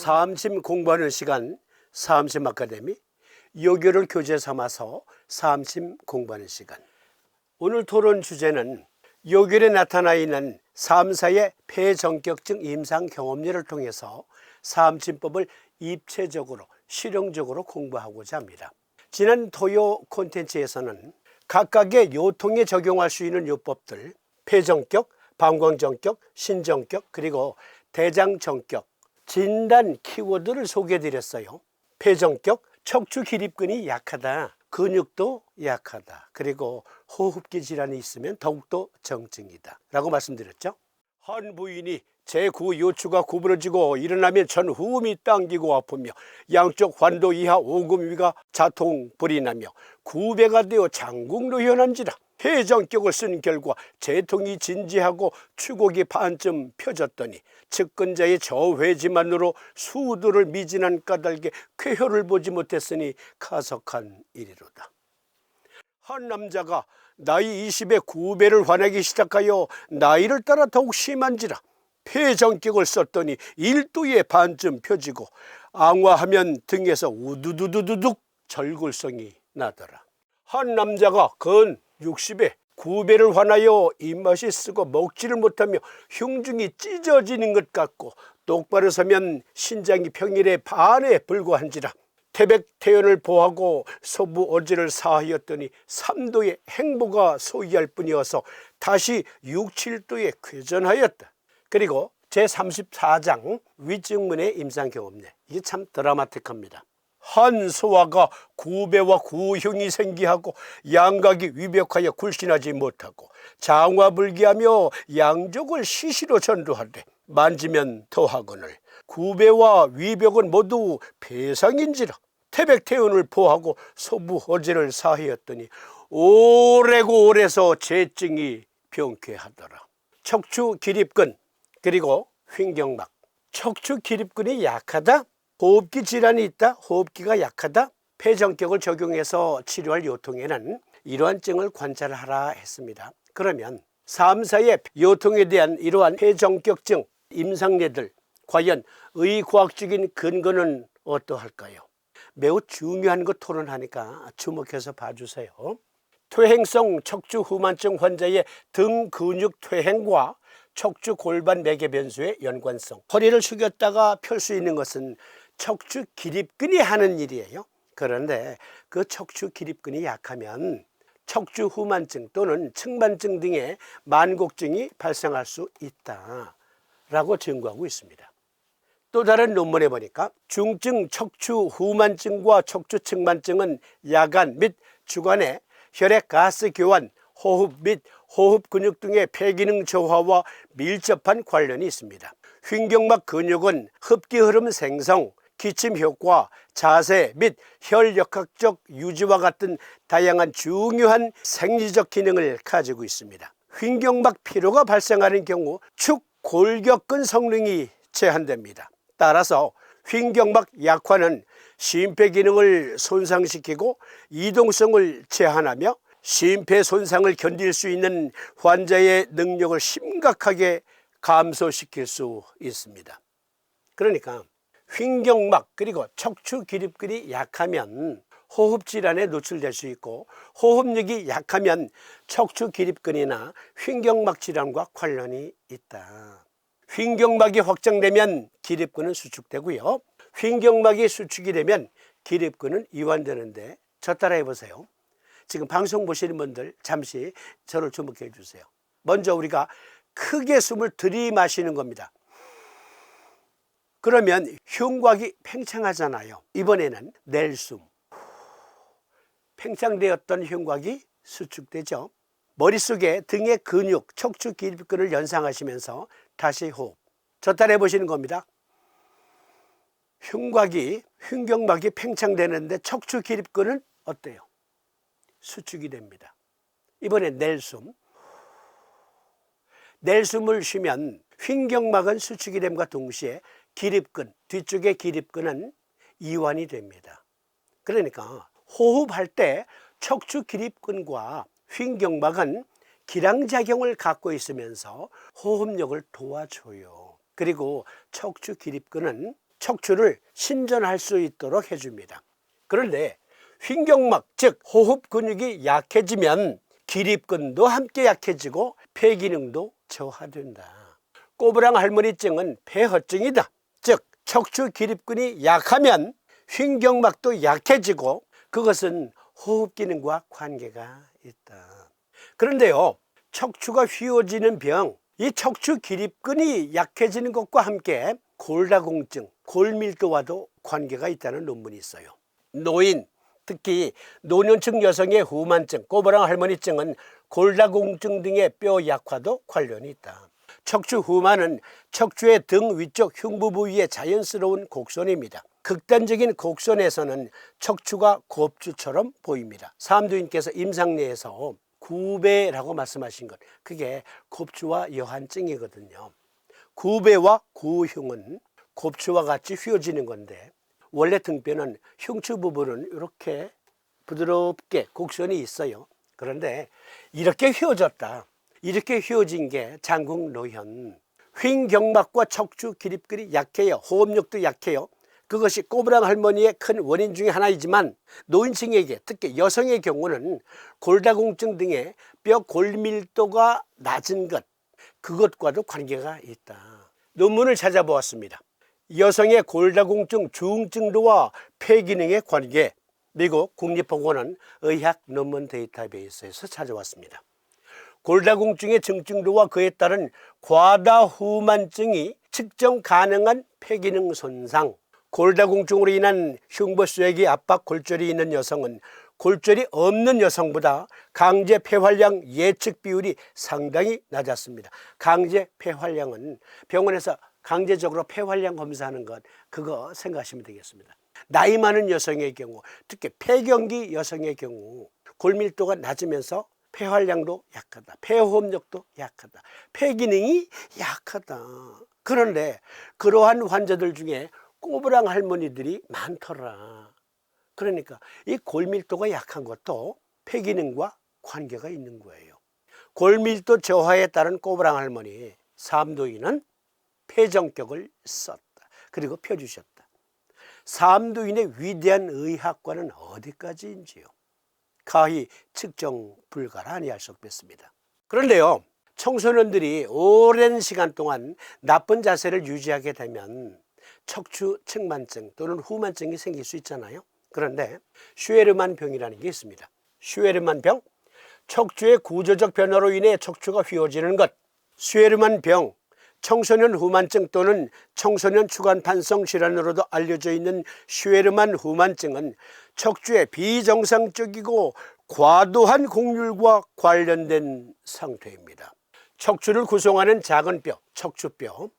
사암심 공부하는 시간, 사암심 아카데미, 요교를 교재 삼아서 사암심 공부하는 시간. 오늘 토론 주제는 요결에 나타나 있는 사암사의 폐전격증 임상 경험례를 통해서 사암심법을 입체적으로 실용적으로 공부하고자 합니다. 지난 토요 콘텐츠에서는 각각의 요통에 적용할 수 있는 요법들, 폐전격, 방광전격, 신전격, 그리고 대장전격 진단 키워드를 소개해드렸어요. 폐전격, 척추 기립근이 약하다, 근육도 약하다, 그리고 호흡기 질환이 있으면 더욱더 정증이다 라고 말씀드렸죠. 한 부인이 제9 요추가 구부러지고 일어나면 전후음이 당기고 아프며 양쪽 환도 이하 오금 위가 자통불이 나며 구배가 되어 장국노현한지라. 폐전격을 쓴 결과 재통이 진지하고 추곡이 반쯤 펴졌더니 측근자의 저회지만으로 수두를 미진한 까닭에 쾌혈을 보지 못했으니 가석한 일이로다. 한 남자가 나이 20에 구배를 화내기 시작하여 나이를 따라 더욱 심한지라. 폐전격을 썼더니 1도에 반쯤 펴지고 앙화하면 등에서 우두두두둑 절골성이 나더라. 한 남자가 근 60에 구배를 화나여 입맛이 쓰고 먹지를 못하며 흉중이 찢어지는 것 같고 똑바로 서면 신장이 평일의 반에 불과한지라. 태백태연을 보하고 소부 어지를 사하였더니 3도의 행보가 소이할 뿐이어서 다시 6, 7도에 쾌전하였다. 그리고 제34장 위증문의 임상경험례, 이게 참 드라마틱합니다. 한 소아가 구배와 구흉이 생기하고 양각이 위벽하여 굴신하지 못하고 장화불기하며 양족을 시시로 전도하되 만지면 더하거늘 구배와 위벽은 모두 폐상인지라. 태백태운을 포하고 소부 어제를 사하였더니 오래고 오래서 재증이 병쾌하더라. 척추 기립근 그리고 횡격막. 척추 기립근이 약하다, 호흡기 질환이 있다, 호흡기가 약하다, 폐전격을 적용해서 치료할 요통에는 이러한 증을 관찰하라 했습니다. 그러면 사암사의 요통에 대한 이러한 폐전격증 임상례들, 과연 의과학적인 근거는 어떠할까요? 매우 중요한 거 토론하니까 주목해서 봐주세요. 퇴행성 척추 후만증 환자의 등 근육 퇴행과 척추 골반 매개 변수의 연관성. 허리를 숙였다가 펼 수 있는 것은 척추 기립근이 하는 일이에요. 그런데 그 척추 기립근이 약하면 척추 후만증 또는 측만증 등의 만곡증이 발생할 수 있다라고 증거하고 있습니다. 또 다른 논문에 보니까 중증 척추 후만증과 척추 측만증은 야간 및 주간에 혈액 가스 교환, 호흡 및 호흡 근육 등의 폐기능 저하와 밀접한 관련이 있습니다. 횡격막 근육은 흡기 흐름 생성, 기침 효과, 자세 및 혈역학적 유지와 같은 다양한 중요한 생리적 기능을 가지고 있습니다. 횡격막 피로가 발생하는 경우 축 골격근 성능이 제한됩니다. 따라서 횡격막 약화는 심폐기능을 손상시키고 이동성을 제한하며 심폐손상을 견딜 수 있는 환자의 능력을 심각하게 감소시킬 수 있습니다. 그러니까 횡격막 그리고 척추 기립근이 약하면 호흡질환에 노출될 수 있고 호흡력이 약하면 척추 기립근이나 횡격막 질환과 관련이 있다. 횡격막이 확장되면 기립근은 수축되고요. 횡격막이 수축이 되면 기립근은 이완되는데 저 따라해 보세요. 지금 방송 보시는 분들 잠시 저를 주목해 주세요. 먼저 우리가 크게 숨을 들이마시는 겁니다. 그러면 흉곽이 팽창하잖아요. 이번에는 낼 숨. 팽창되었던 흉곽이 수축되죠. 머릿속에 등의 근육, 척추 기립근을 연상하시면서 다시 호흡. 저 따라해 보시는 겁니다. 흉격막이 팽창되는데 척추 기립근은 어때요? 수축이 됩니다. 이번에 낼숨. 낼숨을 쉬면 횡격막은 수축이 됨과 동시에 기립근, 뒤쪽의 기립근은 이완이 됩니다. 그러니까 호흡할 때 척추 기립근과 횡격막은 기량작용을 갖고 있으면서 호흡력을 도와줘요. 그리고 척추 기립근은 척추를 신전할 수 있도록 해줍니다. 그런데 횡격막, 즉 호흡 근육이 약해지면 기립근도 함께 약해지고 폐 기능도 저하된다. 꼬부랑 할머니증은 폐허증이다. 즉 척추 기립근이 약하면 횡격막도 약해지고 그것은 호흡 기능과 관계가 있다. 그런데요, 척추가 휘어지는 병, 이 척추 기립근이 약해지는 것과 함께 골다공증, 골밀도와도 관계가 있다는 논문이 있어요. 노인, 특히 노년층 여성의 후만증, 꼬부랑 할머니증은 골다공증 등의 뼈 약화도 관련이 있다. 척추 후만은 척추의 등 위쪽 흉부 부위의 자연스러운 곡선입니다. 극단적인 곡선에서는 척추가 곱추처럼 보입니다. 삼두인께서 임상례에서 구배라고 말씀하신 것, 그게 곱추와 여한증이거든요. 구배와 구흉은 곱추와 같이 휘어지는 건데 원래 등뼈는 흉추 부분은 이렇게 부드럽게 곡선이 있어요. 그런데 이렇게 휘어졌다. 이렇게 휘어진 게 장국노현. 횡격막과 척추 기립근이 약해요. 호흡력도 약해요. 그것이 꼬부랑 할머니의 큰 원인 중에 하나이지만 노인층에게, 특히 여성의 경우는 골다공증 등의 뼈 골밀도가 낮은 것, 그것과도 관계가 있다. 논문을 찾아보았습니다. 여성의 골다공증 중증도와 폐기능의 관계, 미국 국립보건원 의학 논문 데이터베이스에서 찾아왔습니다. 골다공증의 증증도와 그에 따른 과다후만증이 측정 가능한 폐기능 손상, 골다공증으로 인한 흉부쇠기 압박 골절이 있는 여성은 골절이 없는 여성보다 강제 폐활량 예측 비율이 상당히 낮았습니다. 강제 폐활량은 병원에서 강제적으로 폐활량 검사하는 것, 그거 생각하시면 되겠습니다. 나이 많은 여성의 경우, 특히 폐경기 여성의 경우 골밀도가 낮으면서 폐활량도 약하다, 폐호흡력도 약하다, 폐기능이 약하다. 그런데 그러한 환자들 중에 꼬부랑 할머니들이 많더라. 그러니까 이 골밀도가 약한 것도 폐기능과 관계가 있는 거예요. 골밀도 저하에 따른 꼬부랑 할머니, 삼두인은 폐정격을 썼다. 그리고 펴주셨다. 삼두인의 위대한 의학과는 어디까지인지요? 가히 측정 불가라 아니할 수 없겠습니다. 그런데요, 청소년들이 오랜 시간 동안 나쁜 자세를 유지하게 되면 척추 측만증 또는 후만증이 생길 수 있잖아요. 그런데 슈에르만 병이라는 게 있습니다. 슈에르만 병, 척추의 구조적 변화로 인해 척추가 휘어지는 것. 슈에르만 병, 청소년 후만증 또는 청소년 추간판성 질환으로도 알려져 있는 슈에르만 후만증은 척추의 비정상적이고 과도한 곡률과 관련된 상태입니다. 척추를 구성하는 작은 뼈, 척추뼈,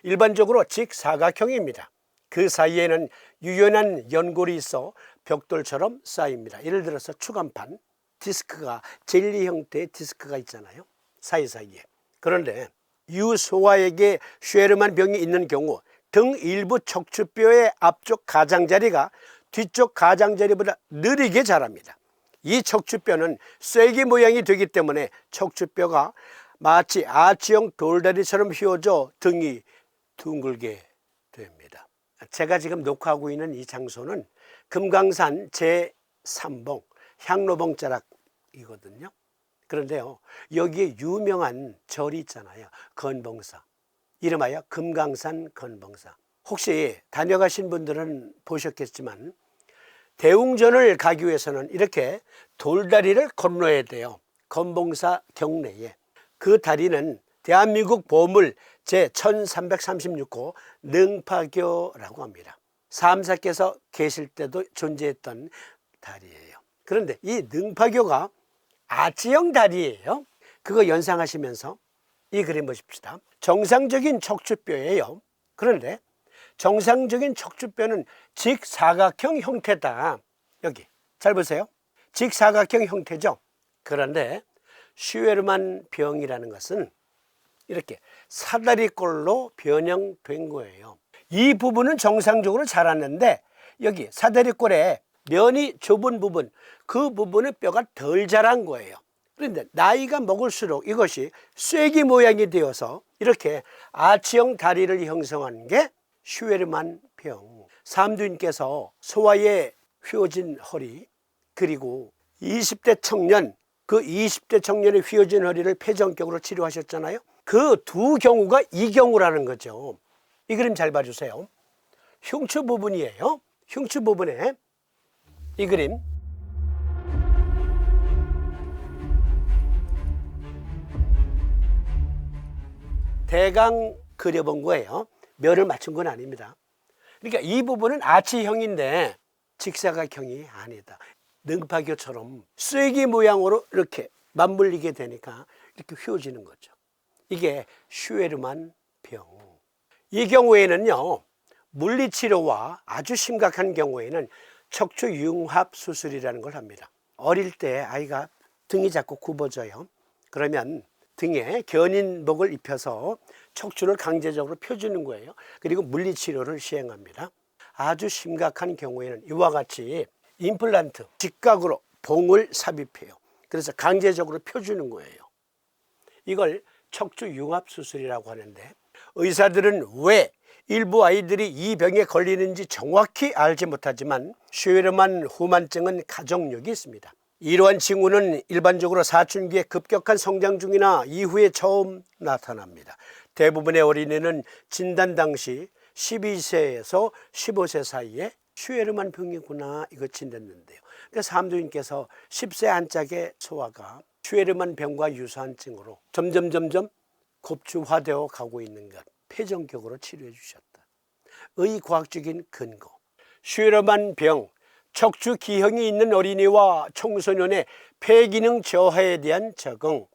일반적으로 직사각형입니다. 그 사이에는 유연한 연골이 있어 벽돌처럼 쌓입니다. 예를 들어서 추간판, 디스크가, 젤리 형태의 디스크가 있잖아요, 사이사이에. 그런데 유소아에게 슈에르만 병이 있는 경우 등 일부 척추뼈의 앞쪽 가장자리가 뒤쪽 가장자리보다 느리게 자랍니다. 이 척추뼈는 쐐기 모양이 되기 때문에 척추뼈가 마치 아치형 돌다리처럼 휘어져 등이 둥글게 됩니다. 제가 지금 녹화하고 있는 이 장소는 금강산 제3봉 향로봉자락이거든요. 그런데요, 여기에 유명한 절이 있잖아요. 건봉사. 이름하여 금강산 건봉사. 혹시 다녀가신 분들은 보셨겠지만 대웅전을 가기 위해서는 이렇게 돌다리를 건너야 돼요. 건봉사 경내에. 그 다리는 대한민국 보물 제1336호 능파교라고 합니다. 삼사께서 계실 때도 존재했던 다리예요. 그런데 이 능파교가 아치형 다리예요. 그거 연상하시면서 이 그림 보십시다. 정상적인 척추뼈예요. 그런데 정상적인 척추뼈는 직사각형 형태다. 여기 잘 보세요. 직사각형 형태죠. 그런데 슈에르만 병이라는 것은 이렇게 사다리꼴로 변형된 거예요. 이 부분은 정상적으로 자랐는데 여기 사다리꼴에 면이 좁은 부분, 그 부분의 뼈가 덜 자란 거예요. 그런데 나이가 먹을수록 이것이 쐐기 모양이 되어서 이렇게 아치형 다리를 형성하는 게 슈에르만 병. 삼두인께서 소아의 휘어진 허리, 그리고 20대 청년, 그 20대 청년의 휘어진 허리를 폐전격으로 치료하셨잖아요. 그 두 경우가 이 경우라는 거죠. 이 그림 잘 봐주세요. 흉추 부분이에요. 흉추 부분에 이 그림. 대강 그려본 거예요. 면을 맞춘 건 아닙니다. 그러니까 이 부분은 아치형인데 직사각형이 아니다. 능파교처럼 쐐기 모양으로 이렇게 맞물리게 되니까 이렇게 휘어지는 거죠. 이게 슈에르만 병. 이 경우에는요, 물리치료와 아주 심각한 경우에는 척추 융합 수술이라는 걸 합니다. 어릴 때 아이가 등이 자꾸 굽어져요. 그러면 등에 견인복을 입혀서 척추를 강제적으로 펴주는 거예요. 그리고 물리치료를 시행합니다. 아주 심각한 경우에는 이와 같이 임플란트, 직각으로 봉을 삽입해요. 그래서 강제적으로 펴주는 거예요. 이걸 척추 융합 수술이라고 하는데, 의사들은 왜 일부 아이들이 이 병에 걸리는지 정확히 알지 못하지만 슈에르만 후만증은 가족력이 있습니다. 이러한 징후는 일반적으로 사춘기의 급격한 성장 중이나 이후에 처음 나타납니다. 대부분의 어린이는 진단 당시 12세에서 15세 사이에 슈에르만 병이구나 이거 진단했는데요. 그러니까 삼두인께서 10세 안짝의 소아가 슈에르만 병과 유사한 증으로 점점 곱추화되어 가고 있는 것, 폐전격으로 치료해 주셨다. 의과학적인 근거, 슈에르만 병, 척추 기형이 있는 어린이와 청소년의 폐기능 저하에 대한 적응,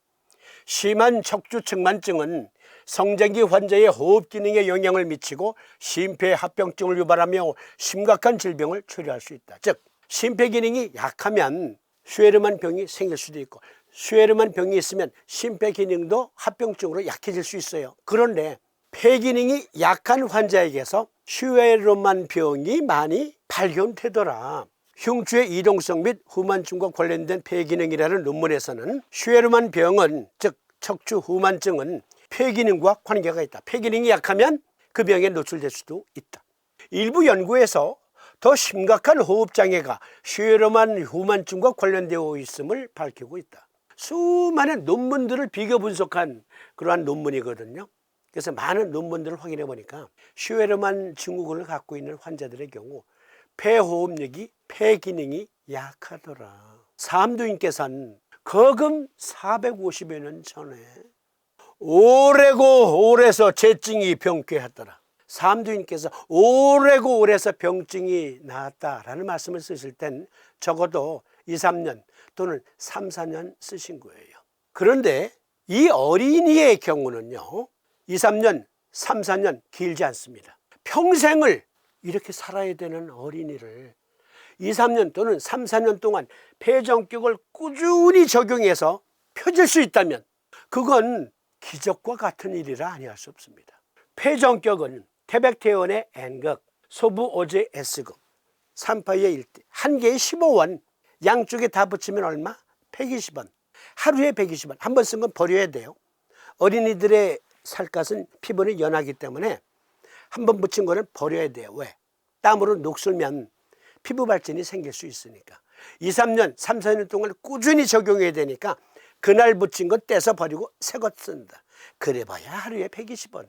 심한 척추 측만증은 성장기 환자의 호흡 기능에 영향을 미치고 심폐합병증을 유발하며 심각한 질병을 초래할 수 있다. 즉, 심폐 기능이 약하면 슈에르만 병이 생길 수도 있고, 슈에르만 병이 있으면 심폐 기능도 합병증으로 약해질 수 있어요. 그런데 폐 기능이 약한 환자에게서 슈에르만 병이 많이 발견되더라. 흉추의 이동성 및 후만증과 관련된 폐 기능이라는 논문에서는 슈에르만 병은, 즉 척추 후만증은 폐 기능과 관계가 있다. 폐 기능이 약하면 그 병에 노출될 수도 있다. 일부 연구에서 더 심각한 호흡장애가 슈에르만 후만증과 관련되어 있음을 밝히고 있다. 수많은 논문들을 비교 분석한 그러한 논문이거든요. 그래서 많은 논문들을 확인해 보니까 슈에르만 증후군을 갖고 있는 환자들의 경우 폐호흡력이, 폐 기능이 약하더라. 삼두인께서는 거금 450여 년 전에 오래고 오래서 재증이 병쾌하더라. 삼두인께서 오래고 오래서 병증이 나았다라는 말씀을 쓰실 땐 적어도 2, 3년 또는 3, 4년 쓰신 거예요. 그런데 이 어린이의 경우는요, 2, 3년, 3, 4년 길지 않습니다. 평생을 이렇게 살아야 되는 어린이를 2, 3년 또는 3, 4년 동안 폐전격을 꾸준히 적용해서 펴질 수 있다면 그건 기적과 같은 일이라 아니할 수 없습니다. 폐전격은 태백태원의 N극, 소부오제 S극, 3파의 1대, 한 개에 15원, 양쪽에 다 붙이면 얼마? 120원. 하루에 120원. 한 번 쓴 건 버려야 돼요. 어린이들의 살갗은 피부는 연하기 때문에 한 번 붙인 거는 버려야 돼요. 왜? 땀으로 녹슬면 피부 발진이 생길 수 있으니까. 2, 3년, 3, 4년 동안 꾸준히 적용해야 되니까 그날 붙인 거 떼서 버리고 새 것 쓴다. 그래봐야 하루에 120원.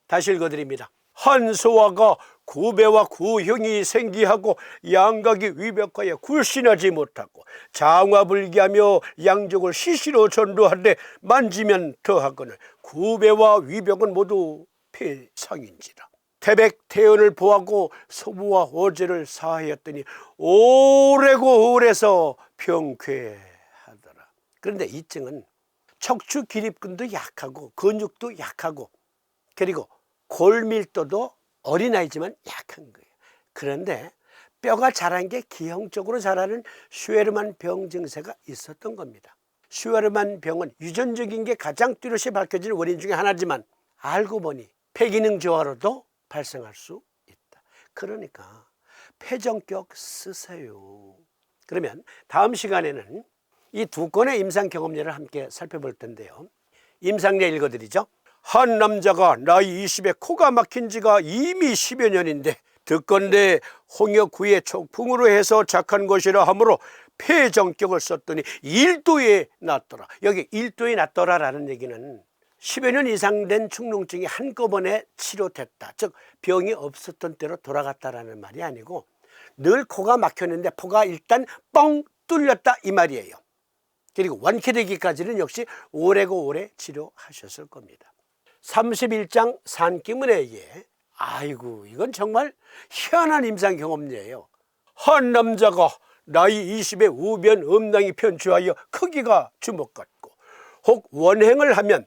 다시 읽어드립니다. 한 소아가 구배와 구형이 생기하고 양각이 위벽하여 굴신하지 못하고 장화불기하며 양족을 시시로 전도하되 만지면 더하거늘 구배와 위벽은 모두 폐상인지라. 태백태연을 보하고 소부와 오제를 사하였더니 오래고 오래서 병쾌하더라. 그런데 이 증은 척추 기립근도 약하고 근육도 약하고 그리고 골밀도도 어린아이지만 약한 거예요. 그런데 뼈가 자란 게 기형적으로 자라는 슈에르만 병 증세가 있었던 겁니다. 슈에르만 병은 유전적인 게 가장 뚜렷이 밝혀지는 원인 중에 하나지만 알고 보니 폐기능 저하로도 발생할 수 있다. 그러니까 폐전격 쓰세요. 그러면 다음 시간에는 이 두 건의 임상 경험례를 함께 살펴볼 텐데요. 임상례 읽어드리죠. 한 남자가 나이 20에 코가 막힌 지가 이미 10여 년인데 듣건대 홍역 후에 촉풍으로 해서 작한 것이라 하므로 폐정격을 썼더니 1도에 낫더라. 여기 1도에 낫더라라는 얘기는 10여 년 이상 된 축농증이 한꺼번에 치료됐다. 즉 병이 없었던 때로 돌아갔다라는 말이 아니고 늘 코가 막혔는데 코가 일단 뻥 뚫렸다 이 말이에요. 그리고 완쾌되기까지는 역시 오래고 오래 치료하셨을 겁니다. 31장 산기문에게 아이고 이건 정말 희한한 임상 경험이에요. 한 남자가 나이 20에 우변 음낭이 편추하여 크기가 주먹 같고 혹 원행을 하면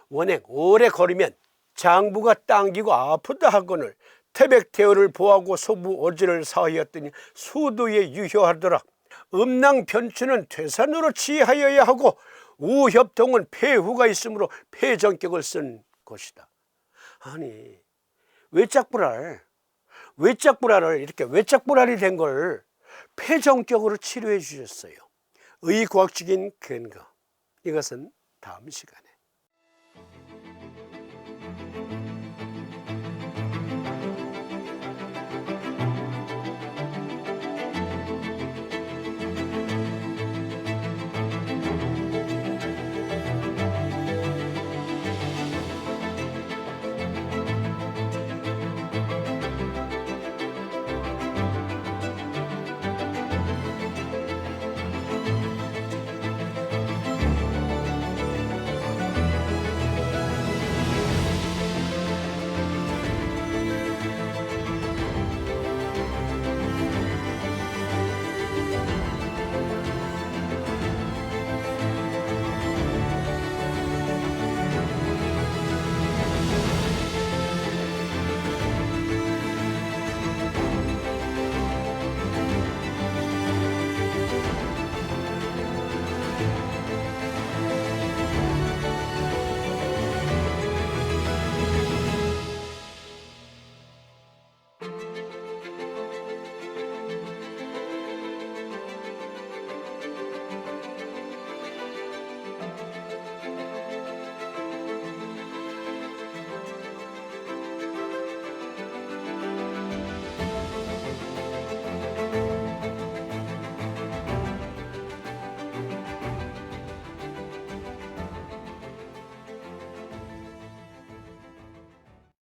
원행 오래 걸으면 장부가 당기고 아프다 하거늘 태백태어를 보하고 소부 오지를 사하였더니 수두에 유효하더라. 음낭 편추는 퇴산으로 치하여야 하고 우협통은 폐후가 있으므로 폐정격을 쓴 것이다. 아니 외짝불알 이렇게 외짝불알이 된 걸 폐정격으로 치료해 주셨어요. 의과학적인 근거 이것은 다음 시간에